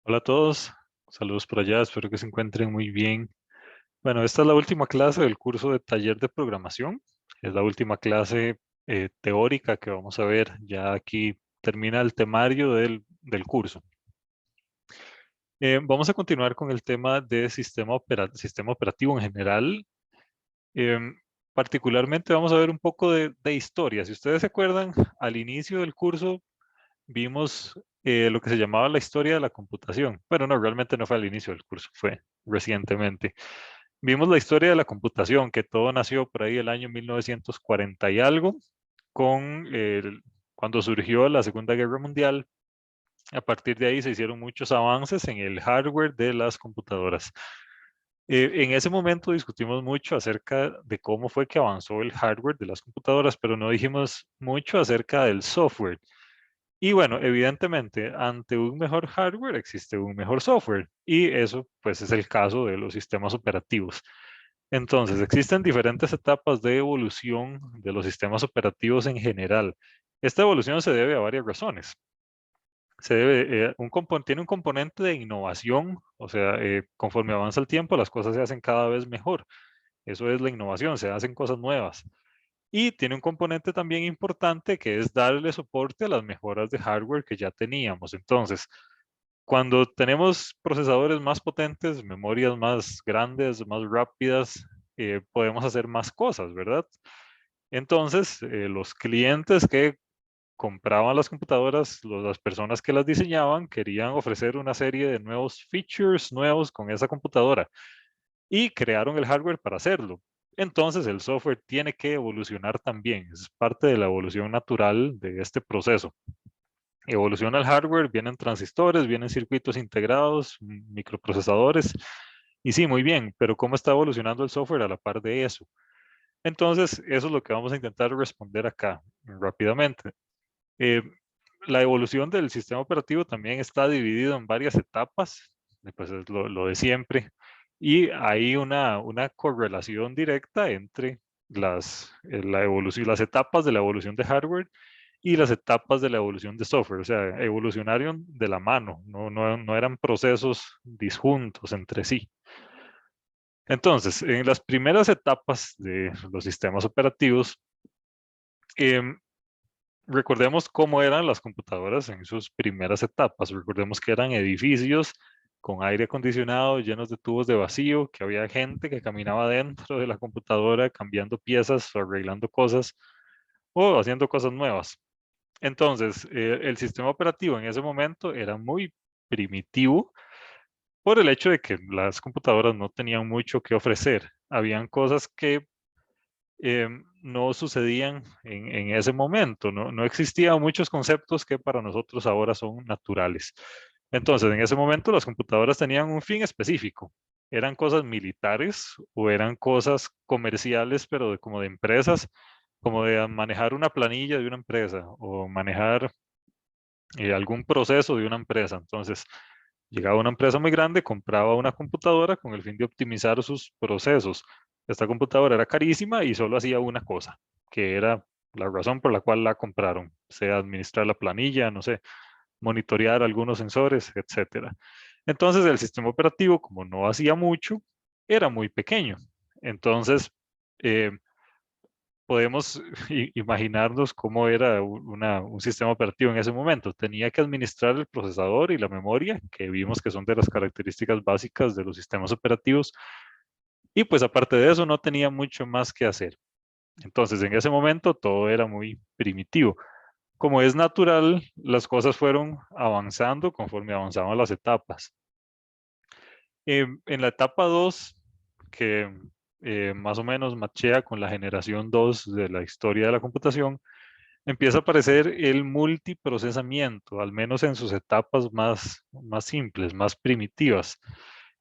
Hola a todos, saludos por allá, espero que se encuentren muy bien. Bueno, esta es la última clase del curso de taller de programación. Es la última clase teórica que vamos a ver. Ya aquí termina el temario del curso. Vamos a continuar con el tema de sistema operativo en general. Em, Particularmente vamos a ver un poco de historia. Si ustedes se acuerdan, al inicio del curso vimos lo que se llamaba la historia de la computación. Bueno, no, realmente no fue al inicio del curso, fue recientemente. Vimos la historia de la computación, que todo nació por ahí el año 1940 y algo, con cuando surgió la Segunda Guerra Mundial. A partir de ahí se hicieron muchos avances en el hardware de las computadoras. En ese momento discutimos mucho acerca de cómo fue que avanzó el hardware de las computadoras, pero no dijimos mucho acerca del software. Y bueno, evidentemente, ante un mejor hardware existe un mejor software y eso pues es el caso de los sistemas operativos. Entonces, existen diferentes etapas de evolución de los sistemas operativos en general. Esta evolución se debe a varias razones. Se debe, tiene un componente de innovación, o sea, conforme avanza el tiempo, las cosas se hacen cada vez mejor. Eso es la innovación, se hacen cosas nuevas. Y tiene un componente también importante que es darle soporte a las mejoras de hardware que ya teníamos. Entonces, cuando tenemos procesadores más potentes, memorias más grandes, más rápidas, podemos hacer más cosas, ¿verdad? Entonces, los clientes que compraban las computadoras, las personas que las diseñaban, querían ofrecer una serie de nuevos features nuevos con esa computadora y crearon el hardware para hacerlo. Entonces el software tiene que evolucionar también, es parte de la evolución natural de este proceso. Evoluciona el hardware, vienen transistores, vienen circuitos integrados, microprocesadores, y sí, muy bien, pero ¿cómo está evolucionando el software a la par de eso? Entonces, eso es lo que vamos a intentar responder acá rápidamente. Eh, la evolución del sistema operativo también está dividido en varias etapas, pues es lo de siempre, y hay una correlación directa entre la evolución, las etapas de la evolución de hardware y las etapas de la evolución de software, o sea, evolucionaron de la mano, no eran procesos disjuntos entre sí. Entonces, en las primeras etapas de los sistemas operativos, em, recordemos cómo eran las computadoras en sus primeras etapas. Recordemos que eran edificios con aire acondicionado, llenos de tubos de vacío, que había gente que caminaba dentro de la computadora cambiando piezas o arreglando cosas o haciendo cosas nuevas. Entonces, el sistema operativo en ese momento era muy primitivo por el hecho de que las computadoras no tenían mucho que ofrecer. Habían cosas que no sucedían en ese momento, no existían muchos conceptos que para nosotros ahora son naturales. Entonces, en ese momento las computadoras tenían un fin específico. Eran cosas militares o eran cosas comerciales, pero como de empresas, como de manejar una planilla de una empresa o manejar algún proceso de una empresa. Entonces, llegaba una empresa muy grande, compraba una computadora con el fin de optimizar sus procesos. Esta computadora era carísima y solo hacía una cosa, que era la razón por la cual la compraron, sea administrar la planilla, no sé, monitorear algunos sensores, etcétera. Entonces, el sistema operativo, como no hacía mucho, era muy pequeño. Entonces, eh, podemos imaginarnos cómo era un sistema operativo en ese momento. Tenía que administrar el procesador y la memoria, que vimos que son de las características básicas de los sistemas operativos, y pues aparte de eso no tenía mucho más que hacer. Entonces, en ese momento todo era muy primitivo. Como es natural, las cosas fueron avanzando conforme avanzaban las etapas. En la etapa 2, que más o menos machea con la generación 2 de la historia de la computación, empieza a aparecer el multiprocesamiento, al menos en sus etapas más simples, más primitivas.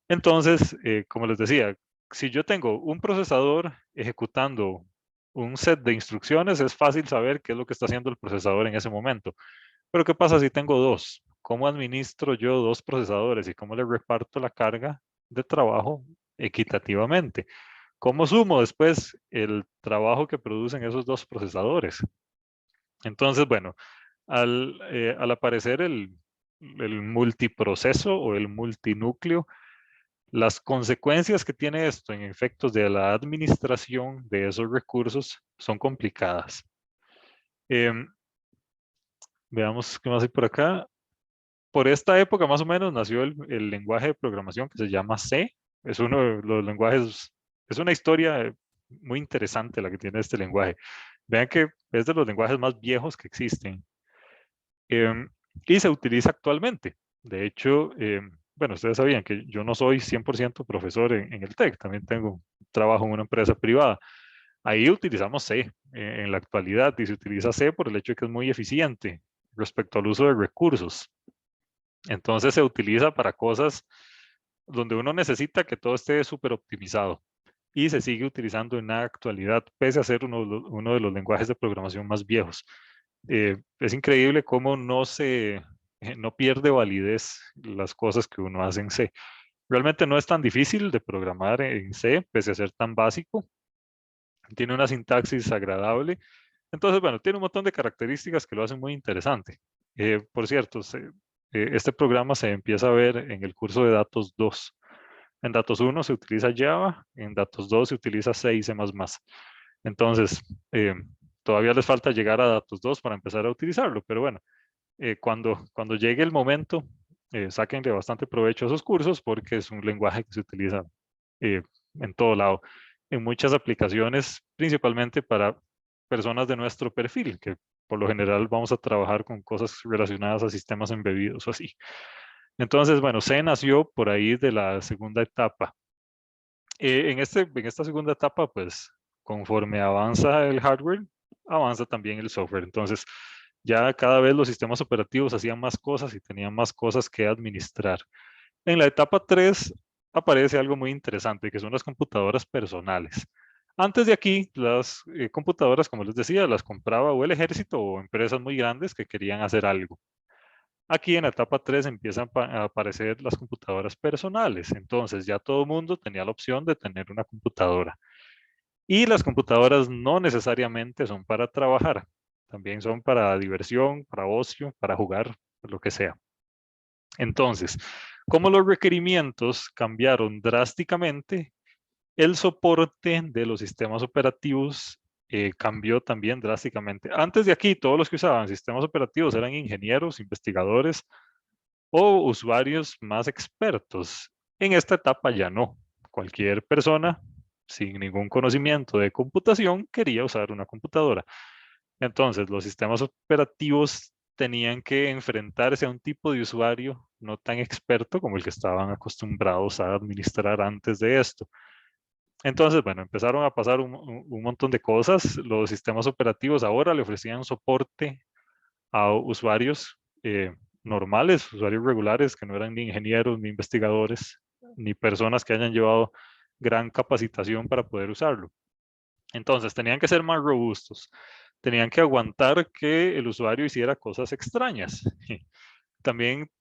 Entonces, como les decía, si yo tengo un procesador ejecutando un set de instrucciones, es fácil saber qué es lo que está haciendo el procesador en ese momento. Pero ¿qué pasa si tengo dos? ¿Cómo administro yo dos procesadores y cómo le reparto la carga de trabajo equitativamente? ¿Cómo sumo después el trabajo que producen esos dos procesadores? Entonces, bueno, al aparecer el multiproceso o el multinúcleo. Las consecuencias que tiene esto en efectos de la administración de esos recursos son complicadas. Em, veamos qué más hay por acá. Por esta época más o menos nació el lenguaje de programación que se llama C. Es uno de los lenguajes, es una historia muy interesante la que tiene este lenguaje. Vean que es de los lenguajes más viejos que existen. Em, y se utiliza actualmente. De hecho, bueno, ustedes sabían que yo no soy 100% profesor en el TEC, también tengo trabajo en una empresa privada. Ahí utilizamos C en la actualidad y se utiliza C por el hecho de que es muy eficiente respecto al uso de recursos. Entonces se utiliza para cosas donde uno necesita que todo esté súper optimizado y se sigue utilizando en la actualidad, pese a ser uno de los lenguajes de programación más viejos. Es increíble cómo no pierde validez las cosas que uno hace en C. Realmente no es tan difícil de programar en C, pese a ser tan básico. Tiene una sintaxis agradable. Entonces, bueno, tiene un montón de características que lo hacen muy interesante. Por cierto, este programa se empieza a ver en el curso de Datos 2. En Datos 1 se utiliza Java, en Datos 2 se utiliza C y C++. Entonces, todavía les falta llegar a Datos 2 para empezar a utilizarlo, pero bueno, cuando llegue el momento, sáquenle bastante provecho a esos cursos porque es un lenguaje que se utiliza eh, en todo lado, en muchas aplicaciones, principalmente para personas de nuestro perfil, que por lo general vamos a trabajar con cosas relacionadas a sistemas embebidos o así. Entonces, bueno, C nació por ahí de la segunda etapa. En esta segunda etapa, pues, conforme avanza el hardware, avanza también el software. Entonces, ya cada vez los sistemas operativos hacían más cosas y tenían más cosas que administrar. En la etapa 3 aparece algo muy interesante, que son las computadoras personales. Antes de aquí, las computadoras, como les decía, las compraba o el ejército o empresas muy grandes que querían hacer algo. Aquí en la etapa 3 empiezan a aparecer las computadoras personales. Entonces ya todo el mundo tenía la opción de tener una computadora. Y las computadoras no necesariamente son para trabajar. También son para diversión, para ocio, para jugar, lo que sea. Entonces, como los requerimientos cambiaron drásticamente, el soporte de los sistemas operativos cambió también drásticamente. Antes de aquí, todos los que usaban sistemas operativos eran ingenieros, investigadores o usuarios más expertos. En esta etapa ya no. Cualquier persona sin ningún conocimiento de computación quería usar una computadora. Entonces, los sistemas operativos tenían que enfrentarse a un tipo de usuario no tan experto como el que estaban acostumbrados a administrar antes de esto. Entonces, bueno, empezaron a pasar un montón de cosas. Los sistemas operativos ahora le ofrecían soporte a usuarios normales, usuarios regulares, que no eran ni ingenieros, ni investigadores, ni personas que hayan llevado gran capacitación para poder usarlo. Entonces, tenían que ser más robustos, tenían que aguantar que el usuario hiciera cosas extrañas. También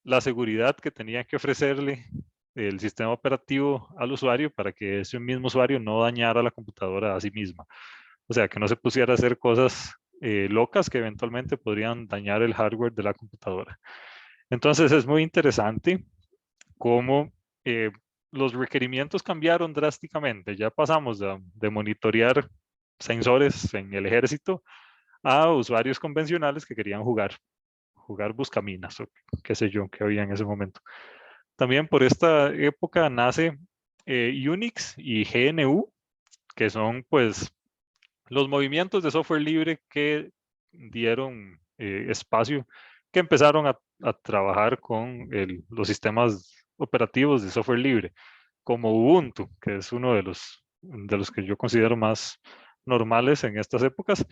la seguridad que tenía que ofrecerle el sistema operativo al usuario para que ese mismo usuario no dañara la computadora a sí misma. O sea, que no se pusiera a hacer cosas locas que eventualmente podrían dañar el hardware de la computadora. Entonces es muy interesante cómo los requerimientos cambiaron drásticamente. Ya pasamos de monitorear sensores en el ejército a usuarios convencionales que querían jugar buscaminas o qué sé yo, que había en ese momento. También por esta época nace Unix y GNU, que son pues los movimientos de software libre que dieron espacio, que empezaron a trabajar con los sistemas operativos de software libre, como Ubuntu, que es uno de los que yo considero más normales en estas épocas,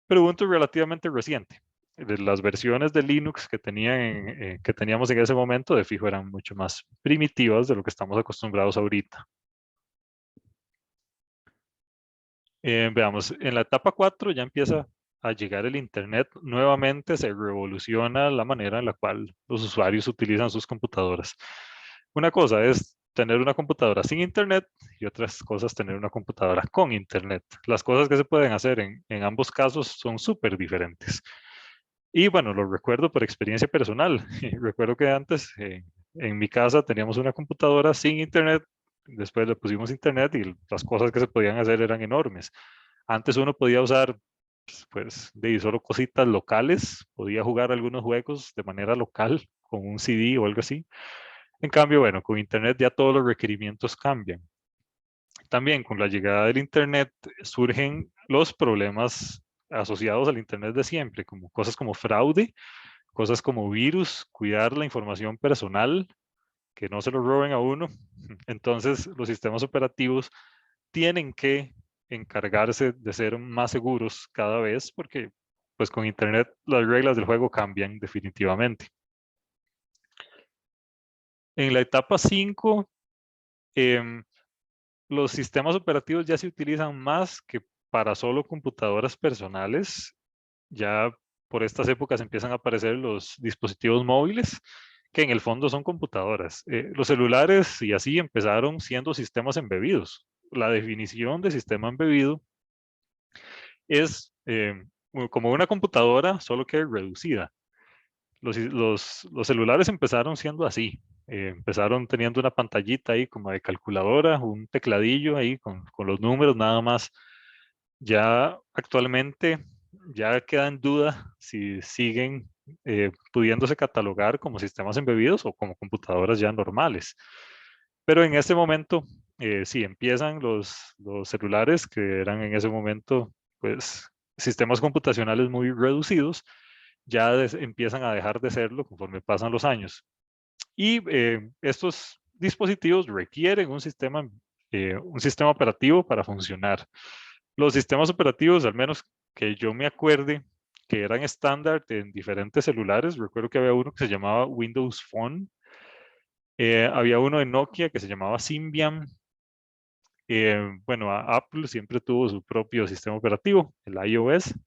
pero Ubuntu es relativamente reciente. Las versiones de Linux que teníamos en ese momento, de fijo, eran mucho más primitivas de lo que estamos acostumbrados ahorita. Veamos, en la etapa 4 ya empieza a llegar el Internet. Nuevamente se revoluciona la manera en la cual los usuarios utilizan sus computadoras. Una cosa es tener una computadora sin Internet y otras cosas tener una computadora con Internet. Las cosas que se pueden hacer en ambos casos son súper diferentes. Y bueno, lo recuerdo por experiencia personal. Recuerdo que antes en mi casa teníamos una computadora sin internet, después le pusimos internet y las cosas que se podían hacer eran enormes. Antes uno podía usar, pues, de solo cositas locales, podía jugar algunos juegos de manera local con un CD o algo así. En cambio, bueno, con internet ya todos los requerimientos cambian. También con la llegada del internet surgen los problemas asociados al internet de siempre, como cosas como fraude, cosas como virus, cuidar la información personal, que no se lo roben a uno. Entonces, los sistemas operativos tienen que encargarse de ser más seguros cada vez porque pues con internet las reglas del juego cambian definitivamente. En la etapa 5, los sistemas operativos ya se utilizan más que para solo computadoras personales. Ya por estas épocas empiezan a aparecer los dispositivos móviles, que en el fondo son computadoras. Los celulares y así empezaron siendo sistemas embebidos. La definición de sistema embebido es como una computadora, solo que reducida. Los celulares empezaron siendo así. Empezaron teniendo una pantallita ahí como de calculadora, un tecladillo ahí con los números nada más. Ya actualmente ya queda en duda si siguen pudiéndose catalogar como sistemas embebidos o como computadoras ya normales. Pero en este momento, sí, empiezan los celulares que eran en ese momento, pues, sistemas computacionales muy reducidos, ya empiezan a dejar de serlo conforme pasan los años. Y estos dispositivos requieren un sistema operativo para funcionar. Los sistemas operativos, al menos que yo me acuerde, que eran estándar en diferentes celulares. Recuerdo que había uno que se llamaba Windows Phone. Había uno de Nokia que se llamaba Symbian. Bueno, Apple siempre tuvo su propio sistema operativo, el iOS,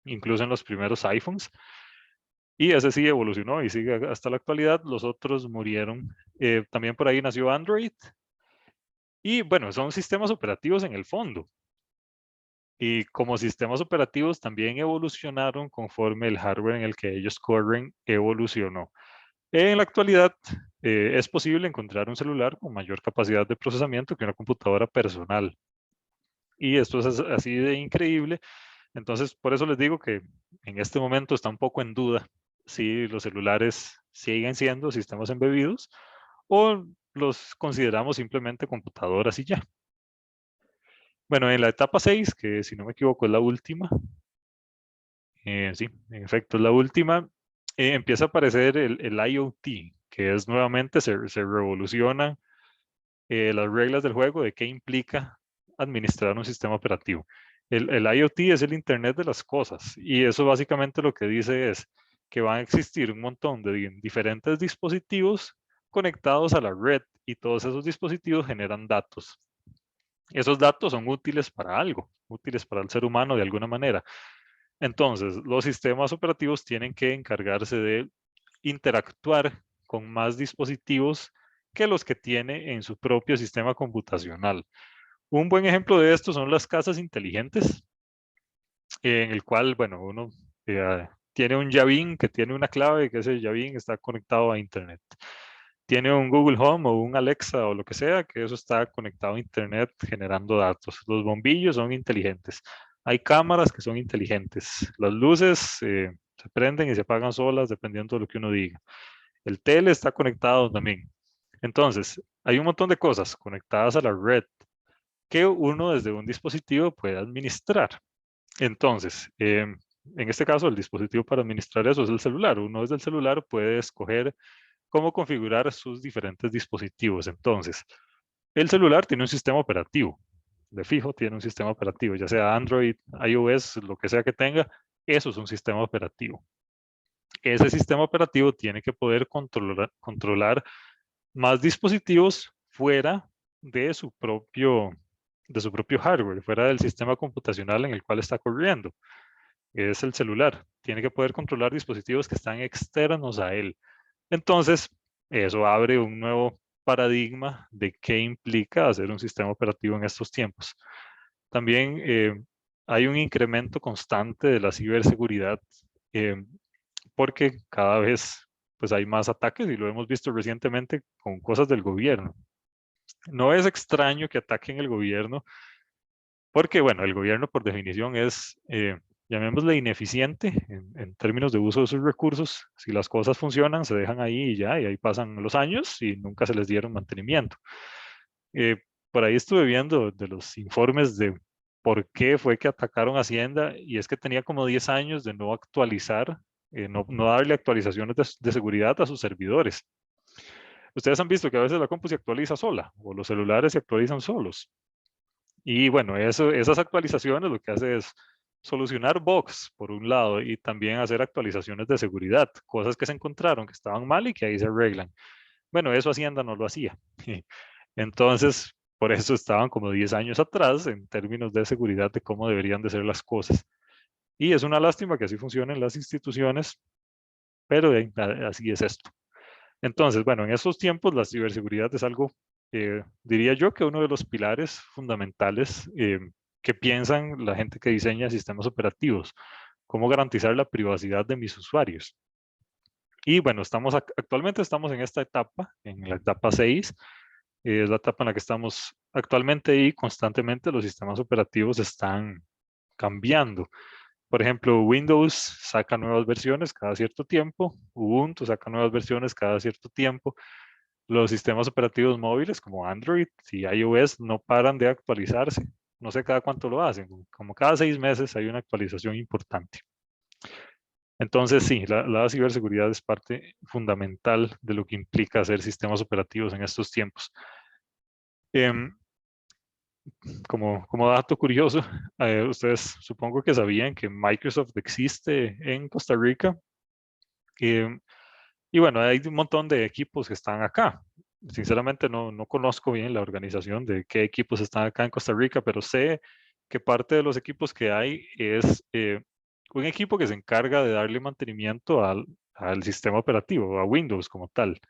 incluso en los primeros iPhones. Y ese sí evolucionó y sigue hasta la actualidad. Los otros murieron. También por ahí nació Android. Y bueno, son sistemas operativos en el fondo. Y como sistemas operativos también evolucionaron conforme el hardware en el que ellos corren evolucionó. En la actualidad es posible encontrar un celular con mayor capacidad de procesamiento que una computadora personal. Y esto es así de increíble. Entonces, por eso les digo que en este momento está un poco en duda si los celulares siguen siendo sistemas embebidos o los consideramos simplemente computadoras y ya. Bueno, en la etapa 6, que si no me equivoco es la última, sí, en efecto es la última, empieza a aparecer el IoT, que es nuevamente se revolucionan las reglas del juego de qué implica administrar un sistema operativo. El IoT es el Internet de las cosas y eso básicamente lo que dice es que van a existir un montón de diferentes dispositivos conectados a la red y todos esos dispositivos generan datos. Esos datos son útiles para algo, útiles para el ser humano de alguna manera. Entonces, los sistemas operativos tienen que encargarse de interactuar con más dispositivos que los que tiene en su propio sistema computacional. Un buen ejemplo de esto son las casas inteligentes, en el cual, bueno, uno tiene un llavín que tiene una clave, que ese llavín está conectado a Internet. Tiene un Google Home o un Alexa o lo que sea, que eso está conectado a Internet generando datos. Los bombillos son inteligentes. Hay cámaras que son inteligentes. Las luces se prenden y se apagan solas dependiendo de lo que uno diga. El tele está conectado también. Entonces, hay un montón de cosas conectadas a la red que uno desde un dispositivo puede administrar. Entonces, en este caso, el dispositivo para administrar eso es el celular. Uno desde el celular puede escoger cómo configurar sus diferentes dispositivos. Entonces, el celular tiene un sistema operativo. De fijo tiene un sistema operativo, ya sea Android, iOS, lo que sea que tenga, eso es un sistema operativo. Ese sistema operativo tiene que poder controlar más dispositivos fuera de su propio hardware, fuera del sistema computacional en el cual está corriendo. Es el celular. Tiene que poder controlar dispositivos que están externos a él. Entonces, eso abre un nuevo paradigma de qué implica hacer un sistema operativo en estos tiempos. También hay un incremento constante de la ciberseguridad porque cada vez pues hay más ataques y lo hemos visto recientemente con cosas del gobierno. No es extraño que ataquen el gobierno porque, bueno, el gobierno por definición es, llamémosle ineficiente en términos de uso de sus recursos. Si las cosas funcionan, se dejan ahí y ya, y ahí pasan los años y nunca se les dieron mantenimiento. Por ahí estuve viendo de los informes de por qué fue que atacaron Hacienda y es que tenía como 10 años de no actualizar, no darle actualizaciones de seguridad a sus servidores. Ustedes han visto que a veces la compu se actualiza sola o los celulares se actualizan solos. Y bueno, esas actualizaciones lo que hace es solucionar bugs por un lado y también hacer actualizaciones de seguridad, cosas que se encontraron que estaban mal y que ahí se arreglan. Bueno, eso Hacienda no lo hacía. Entonces, por eso estaban como 10 años atrás en términos de seguridad de cómo deberían de ser las cosas. Y es una lástima que así funcionen las instituciones, pero así es esto. Entonces, bueno, en estos tiempos la ciberseguridad es algo, diría yo, que uno de los pilares fundamentales que piensan la gente que diseña sistemas operativos, cómo garantizar la privacidad de mis usuarios. Y bueno, actualmente estamos en esta etapa, en la etapa 6, es la etapa en la que estamos actualmente y constantemente los sistemas operativos están cambiando. Por ejemplo, Windows saca nuevas versiones cada cierto tiempo, Ubuntu saca nuevas versiones cada cierto tiempo. Los sistemas operativos móviles como Android y iOS no paran de actualizarse. No sé cada cuánto lo hacen, como cada 6 meses hay una actualización importante. Entonces, sí, la ciberseguridad es parte fundamental de lo que implica hacer sistemas operativos en estos tiempos. Em, como dato curioso, ustedes supongo que sabían que Microsoft existe en Costa Rica. em, y bueno, hay un montón de equipos que están acá. Sinceramente no conozco bien la organización de qué equipos están acá en Costa Rica, pero sé que parte de los equipos que hay es un equipo que se encarga de darle mantenimiento al sistema operativo, a Windows como tal.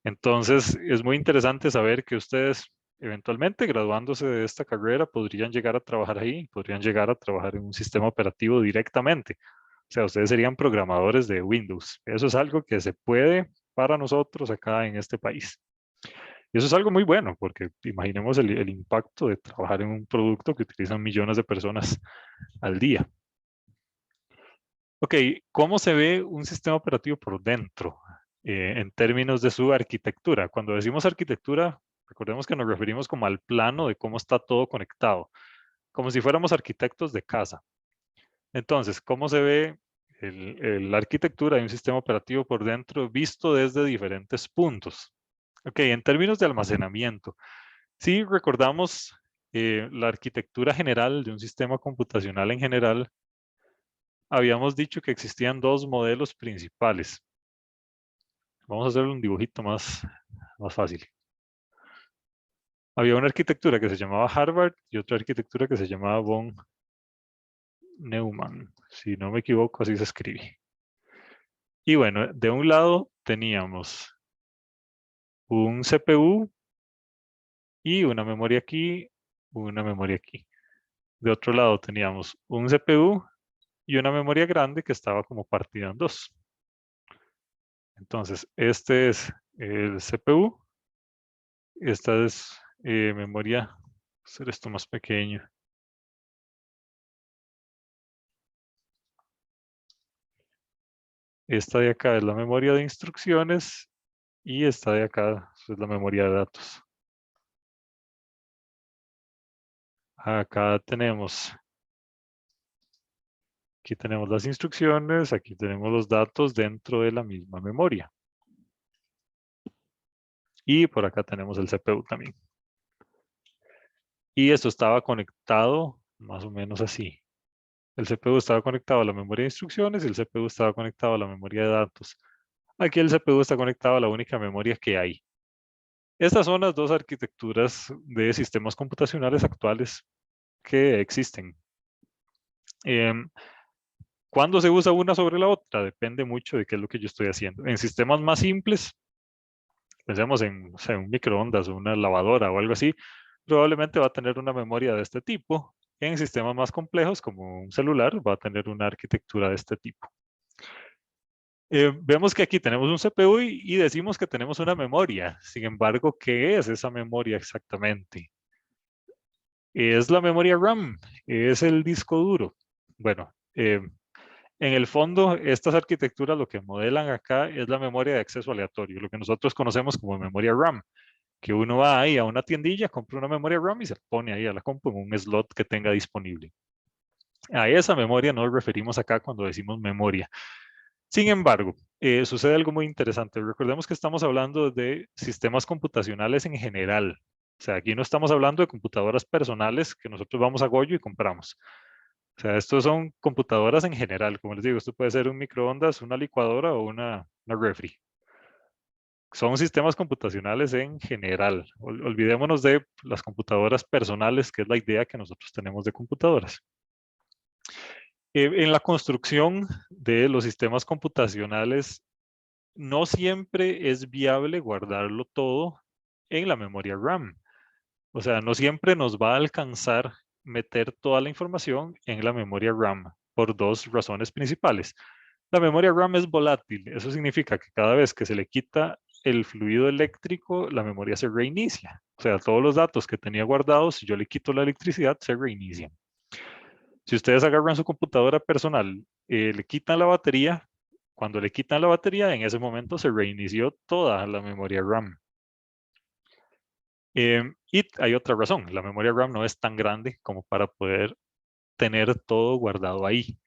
Entonces, es muy interesante saber que ustedes eventualmente, graduándose de esta carrera, podrían llegar a trabajar ahí, podrían llegar a trabajar en un sistema operativo directamente. O sea, ustedes serían programadores de Windows. Eso es algo que se puede para nosotros acá en este país. Y eso es algo muy bueno, porque imaginemos el impacto de trabajar en un producto que utilizan millones de personas al día. Ok, ¿cómo se ve un sistema operativo por dentro en términos de su arquitectura? Cuando decimos arquitectura, recordemos que nos referimos como al plano de cómo está todo conectado, como si fuéramos arquitectos de casa. Entonces, ¿cómo se ve la arquitectura de un sistema operativo por dentro visto desde diferentes puntos? Ok, en términos de almacenamiento, si recordamos la arquitectura general de un sistema computacional en general, habíamos dicho que existían dos modelos principales. Vamos a hacer un dibujito más fácil. Había una arquitectura que se llamaba Harvard y otra arquitectura que se llamaba von Neumann. Si no me equivoco, así se escribe. Y bueno, de un lado teníamos un CPU y una memoria aquí, una memoria aquí. De otro lado teníamos un CPU y una memoria grande que estaba como partida en dos. Entonces, este es el CPU. Esta es memoria, hacer esto más pequeño. Esta de acá es la memoria de instrucciones y esta de acá es la memoria de datos. Acá tenemos, aquí tenemos las instrucciones, aquí tenemos los datos dentro de la misma memoria. Y por acá tenemos el CPU también. Y esto estaba conectado más o menos así. El CPU estaba conectado a la memoria de instrucciones y el CPU estaba conectado a la memoria de datos. Aquí el CPU está conectado a la única memoria que hay. Estas son las dos arquitecturas de sistemas computacionales actuales que existen. ¿Cuándo se usa una sobre la otra? Depende mucho de qué es lo que yo estoy haciendo. En sistemas más simples, pensemos en, o sea, un microondas o una lavadora o algo así, probablemente va a tener una memoria de este tipo. En sistemas más complejos, como un celular, va a tener una arquitectura de este tipo. Vemos que aquí tenemos un CPU y decimos que tenemos una memoria. Sin embargo, ¿qué es esa memoria exactamente? Es la memoria RAM, es el disco duro. Bueno, en el fondo, estas arquitecturas lo que modelan acá es la memoria de acceso aleatorio, lo que nosotros conocemos como memoria RAM, que uno va ahí a una tiendilla, compra una memoria RAM y se pone ahí a la compu en un slot que tenga disponible. A esa memoria nos referimos acá cuando decimos memoria. Sin embargo, sucede algo muy interesante. Recordemos que estamos hablando de sistemas computacionales en general. O sea, aquí no estamos hablando de computadoras personales que nosotros vamos a Goyo y compramos. O sea, estos son computadoras en general. Como les digo, esto puede ser un microondas, una licuadora o una refri. Son sistemas computacionales en general. Olvidémonos de las computadoras personales, que es la idea que nosotros tenemos de computadoras. En la construcción de los sistemas computacionales, no siempre es viable guardarlo todo en la memoria RAM. O sea, no siempre nos va a alcanzar meter toda la información en la memoria RAM por dos razones principales. La memoria RAM es volátil. Eso significa que cada vez que se le quita el fluido eléctrico, la memoria se reinicia. O sea, todos los datos que tenía guardados, si yo le quito la electricidad, se reinician. Si ustedes agarran su computadora personal, le quitan la batería, cuando le quitan la batería, en ese momento se reinició toda la memoria RAM. Y hay otra razón, la memoria RAM no es tan grande como para poder tener todo guardado ahí.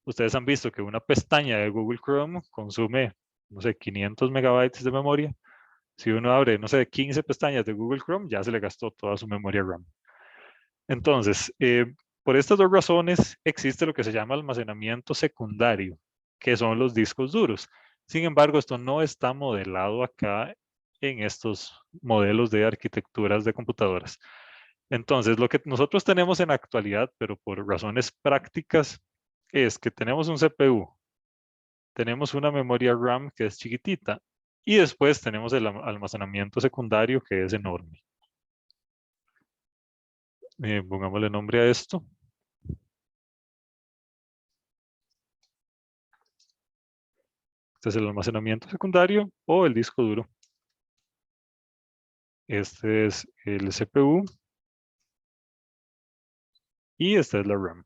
Ustedes han visto que una pestaña de Google Chrome consume, no sé, 500 megabytes de memoria. Si uno abre, no sé, 15 pestañas de Google Chrome, ya se le gastó toda su memoria RAM. Entonces, por estas dos razones existe lo que se llama almacenamiento secundario, que son los discos duros. Sin embargo, esto no está modelado acá en estos modelos de arquitecturas de computadoras. Entonces, lo que nosotros tenemos en la actualidad, pero por razones prácticas, es que tenemos un CPU, tenemos una memoria RAM que es chiquitita y después tenemos el almacenamiento secundario que es enorme. Pongámosle nombre a esto. Este es el almacenamiento secundario o el disco duro. Este es el CPU y esta es la RAM.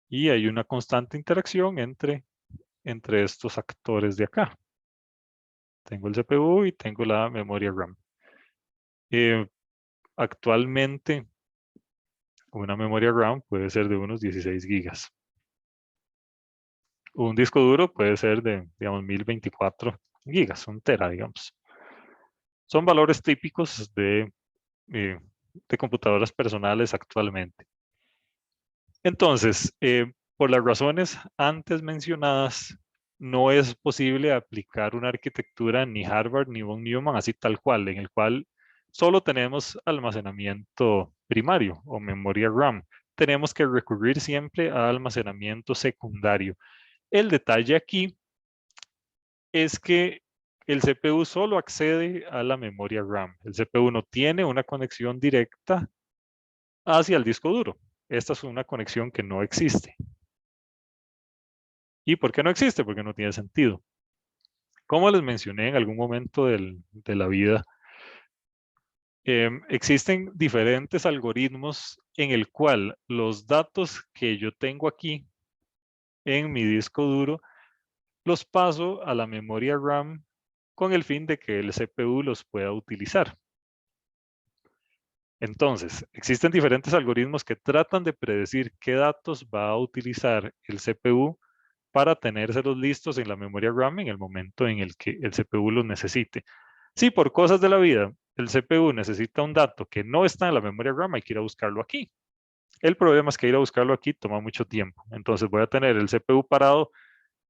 Y hay una constante interacción entre estos actores de acá. Tengo el CPU y tengo la memoria RAM. Actualmente, una memoria RAM puede ser de unos 16 gigas. Un disco duro puede ser de, digamos, 1024 gigas, un tera, digamos. Son valores típicos de computadoras personales actualmente. Entonces, por las razones antes mencionadas, no es posible aplicar una arquitectura ni Harvard ni von Neumann así tal cual, en el cual solo tenemos almacenamiento primario o memoria RAM. Tenemos que recurrir siempre a almacenamiento secundario. El detalle aquí es que el CPU solo accede a la memoria RAM. El CPU no tiene una conexión directa hacia el disco duro. Esta es una conexión que no existe. ¿Y por qué no existe? Porque no tiene sentido. Como les mencioné en algún momento de la vida, existen diferentes algoritmos en el cual los datos que yo tengo aquí en mi disco duro los paso a la memoria RAM con el fin de que el CPU los pueda utilizar. Entonces, existen diferentes algoritmos que tratan de predecir qué datos va a utilizar el CPU para tenérselos listos en la memoria RAM en el momento en el que el CPU los necesite. Si por cosas de la vida el CPU necesita un dato que no está en la memoria RAM, hay que ir a buscarlo aquí. El problema es que ir a buscarlo aquí toma mucho tiempo. Entonces voy a tener el CPU parado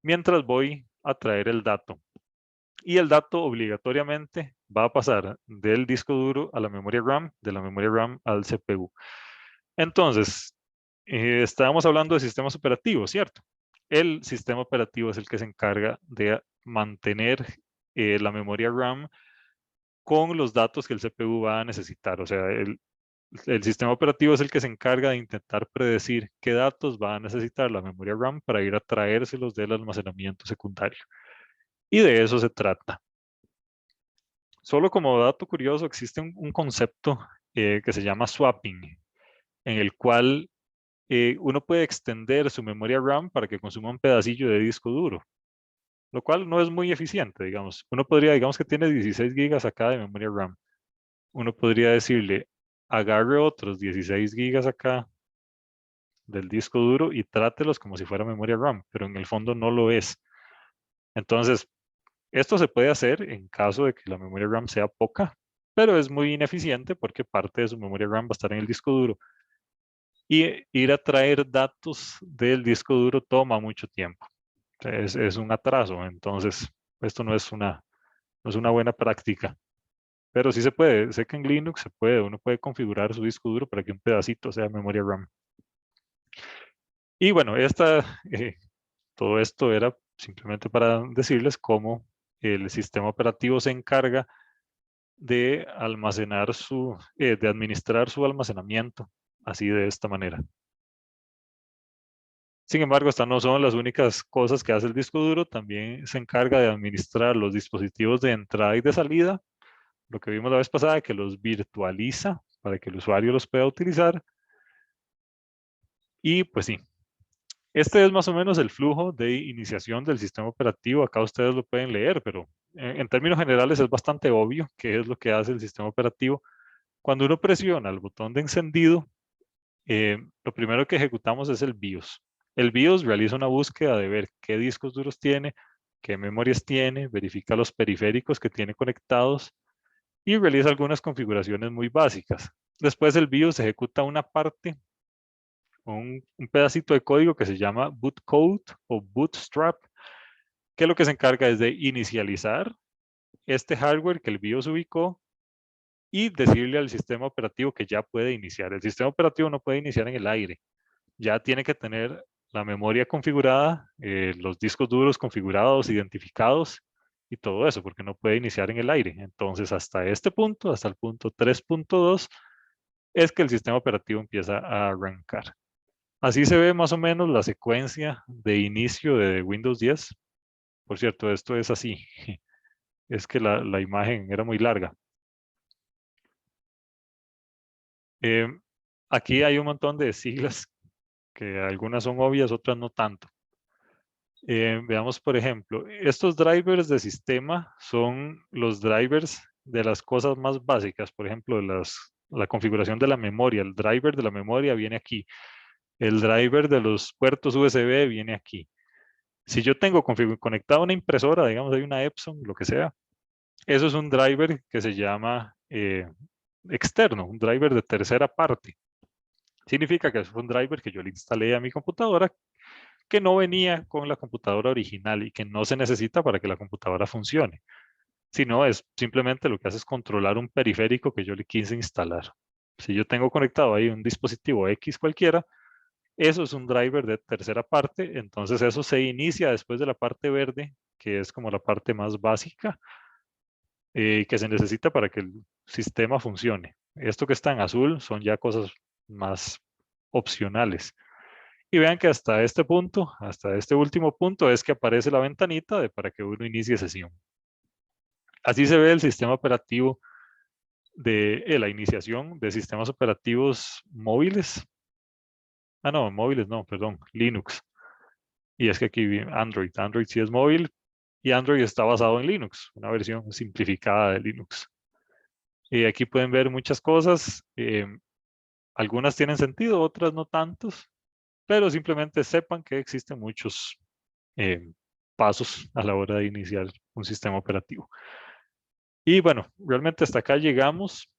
mientras voy a traer el dato. Y el dato obligatoriamente va a pasar del disco duro a la memoria RAM, de la memoria RAM al CPU. Entonces, estábamos hablando de sistemas operativos, ¿cierto? El sistema operativo es el que se encarga de mantener la memoria RAM con los datos que el CPU va a necesitar. O sea, el sistema operativo es el que se encarga de intentar predecir qué datos va a necesitar la memoria RAM para ir a traérselos del almacenamiento secundario. Y de eso se trata. Solo como dato curioso, existe un concepto que se llama swapping, en el cual uno puede extender su memoria RAM para que consuma un pedacillo de disco duro, lo cual no es muy eficiente, digamos. Uno podría, digamos que tiene 16 gigas acá de memoria RAM. Uno podría decirle, agarre otros 16 gigas acá del disco duro y trátelos como si fuera memoria RAM, pero en el fondo no lo es. Entonces, esto se puede hacer en caso de que la memoria RAM sea poca, pero es muy ineficiente porque parte de su memoria RAM va a estar en el disco duro. Y ir a traer datos del disco duro toma mucho tiempo. Es un atraso, entonces esto no es una buena práctica. Pero sí se puede, sé que en Linux se puede, uno puede configurar su disco duro para que un pedacito sea memoria RAM. Y bueno, todo esto era simplemente para decirles cómo el sistema operativo se encarga de de administrar su almacenamiento, así de esta manera. Sin embargo, estas no son las únicas cosas que hace el disco duro, también se encarga de administrar los dispositivos de entrada y de salida, lo que vimos la vez pasada, que los virtualiza para que el usuario los pueda utilizar. Y pues sí, este es más o menos el flujo de iniciación del sistema operativo. Acá ustedes lo pueden leer, pero en términos generales es bastante obvio qué es lo que hace el sistema operativo. Cuando uno presiona el botón de encendido, lo primero que ejecutamos es el BIOS. El BIOS realiza una búsqueda de ver qué discos duros tiene, qué memorias tiene, verifica los periféricos que tiene conectados y realiza algunas configuraciones muy básicas. Después el BIOS ejecuta una parte, un pedacito de código que se llama bootcode o bootstrap, que lo que se encarga es de inicializar este hardware que el BIOS ubicó y decirle al sistema operativo que ya puede iniciar. El sistema operativo no puede iniciar en el aire, ya tiene que tener la memoria configurada, los discos duros configurados, identificados y todo eso, porque no puede iniciar en el aire. Entonces, hasta este punto, hasta el punto 3.2, es que el sistema operativo empieza a arrancar. Así se ve más o menos la secuencia de inicio de Windows 10. Por cierto, esto es así. Es que la imagen era muy larga. Eh, Aquí hay un montón de siglas que algunas son obvias, otras no tanto. Veamos, por ejemplo, estos drivers de sistema son los drivers de las cosas más básicas. Por ejemplo, la configuración de la memoria. El driver de la memoria viene aquí. El driver de los puertos USB viene aquí. Si yo tengo conectada una impresora, digamos, hay una Epson, lo que sea, eso es un driver que se llama externo, un driver de tercera parte. Significa que es un driver que yo le instalé a mi computadora que no venía con la computadora original y que no se necesita para que la computadora funcione, sino es simplemente lo que hace es controlar un periférico que yo le quise instalar. Si yo tengo conectado ahí un dispositivo X cualquiera, eso es un driver de tercera parte, entonces eso se inicia después de la parte verde, que es como la parte más básica, que se necesita para que el sistema funcione. Esto que está en azul son ya cosas más opcionales. Y vean que hasta este punto, hasta este último punto, es que aparece la ventanita para que uno inicie sesión. Así se ve el sistema operativo de la iniciación de sistemas operativos móviles. Ah, no, móviles no, perdón, Linux. Y es que aquí Android sí es móvil y Android está basado en Linux, una versión simplificada de Linux. Y aquí pueden ver muchas cosas. Algunas tienen sentido, otras no tantos, pero simplemente sepan que existen muchos pasos a la hora de iniciar un sistema operativo. Y bueno, realmente hasta acá llegamos.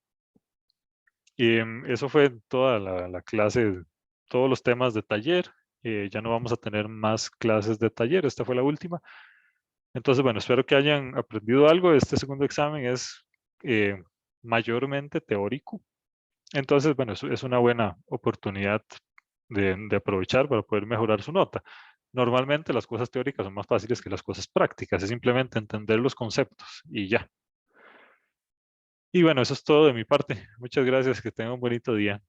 Eso fue toda la clase, todos los temas de taller. Ya no vamos a tener más clases de taller, esta fue la última. Entonces, bueno, espero que hayan aprendido algo. Este segundo examen es mayormente teórico. Entonces, bueno, es una buena oportunidad de aprovechar para poder mejorar su nota. Normalmente las cosas teóricas son más fáciles que las cosas prácticas, es simplemente entender los conceptos y ya. Y bueno, eso es todo de mi parte. Muchas gracias, que tengan un bonito día.